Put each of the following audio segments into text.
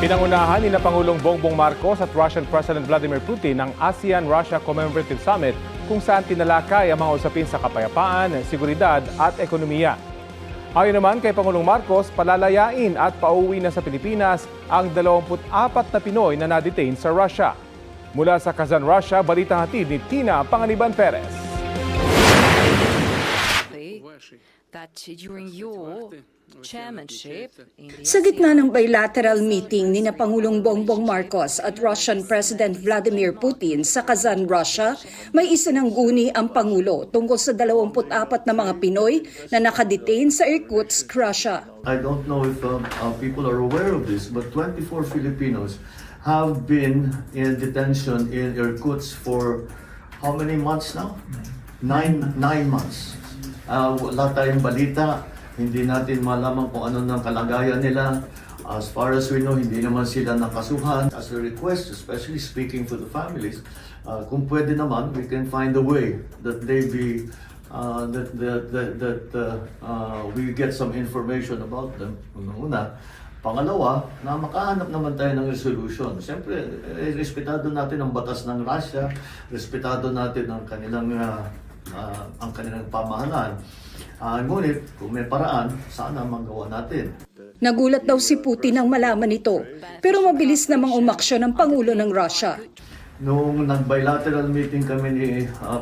Pinangunahan ni na Pangulong Bongbong Marcos at Russian President Vladimir Putin ang ASEAN-Russia Commemorative Summit kung saan tinalakay ang mga usapin sa kapayapaan, seguridad at ekonomiya. Ayon naman kay Pangulong Marcos, palalayain at pauwi na sa Pilipinas ang 24 na Pinoy na na-detain sa Russia. Mula sa Kazan, Russia, balitang hatid ni Tina Panganiban Perez. That during your chairmanship Sa gitna ng bilateral meeting ni na Pangulong Bongbong Marcos at Russian President Vladimir Putin sa Kazan, Russia, may isinangguni ang Pangulo tungkol sa 24 na mga Pinoy na nakadetain sa Irkutsk, Russia. I don't know if people are aware of this, but 24 Filipinos have been in detention in Irkutsk for how many months now? Nine months. Wala tayong balita, hindi natin malaman kung ano ng kalagayan nila. As far as we know, hindi naman sila nakasuhan. As a request, especially speaking for the families, kung pwede naman, we can find a way that they be, we get some information about them. Una. Pangalawa, na makahanap naman tayo ng resolution. Siyempre, respetado natin ang batas ng Russia, respetado natin ang kanilang pamahalaan. Ngunit, kung may paraan, sana magawa natin. Nagulat daw si Putin nang malaman ito, pero mabilis namang umaksyon ang Pangulo ng Russia. Noong nag-bilateral meeting kami ni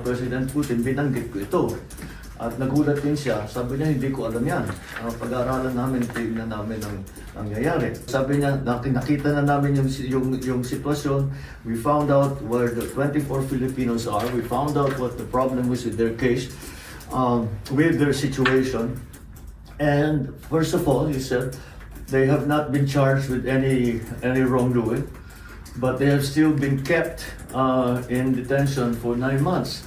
President Putin, binanggit ko ito. At nagulat din siya, sabi niya, hindi ko alam yan. Pag-aaralan namin, tignan namin ang nangyayari. Sabi niya, nakita na namin yung sitwasyon. We found out where the 24 Filipinos are. We found out what the problem was with their case, with their situation. And first of all, he said, they have not been charged with any wrongdoing, but they have still been kept in detention for 9 months.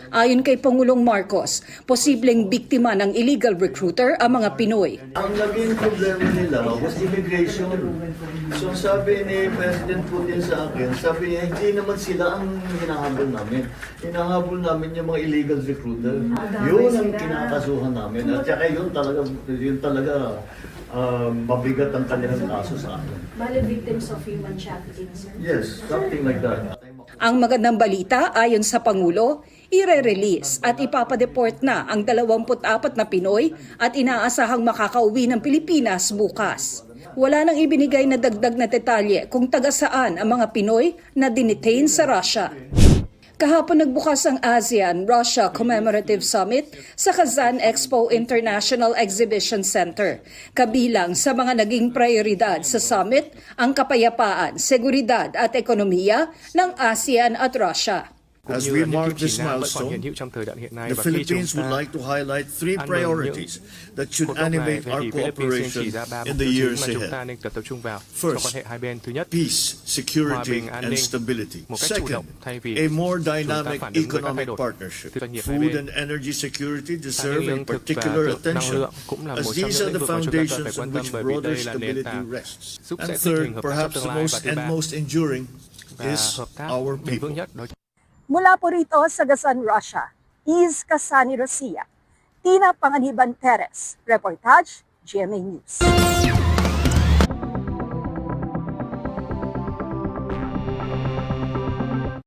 Ayon kay Pangulong Marcos, posibleng biktima ng illegal recruiter ang mga Pinoy. Ang naging problema nila was immigration. So sabi ni President Putin sa akin, sabi niya, hindi naman sila ang hinahabol namin. Hinahabol namin yung mga illegal recruiter. Yun ang kinakasuhan namin. At saka yun talaga mabigat ang kanilang kaso sa akin. Bale victims of human trafficking, sir? Yes, something like that. Ang magandang balita, ayon sa Pangulo, ire-release at ipapadeport na ang 24 na Pinoy at inaasahang makakauwi ng Pilipinas bukas. Wala nang ibinigay na dagdag na detalye kung taga saan ang mga Pinoy na dinetain sa Russia. Kahapon nagbukas ang ASEAN-Russia Commemorative Summit sa Kazan Expo International Exhibition Center. Kabilang sa mga naging prioridad sa summit ang kapayapaan, seguridad at ekonomiya ng ASEAN at Russia. As we mark this milestone, the Philippines would like to highlight 3 priorities that should animate our cooperation in the years ahead. First, peace, security, and stability. Second, a more dynamic economic partnership. Food and energy security deserve a particular attention, as these are the foundations on which broader stability rests. And third, perhaps the most enduring, is our people. Mula po rito sa Kazan, Russia, is Kasani Rosia. Tina Panganiban Perez, Reportage, GMA News.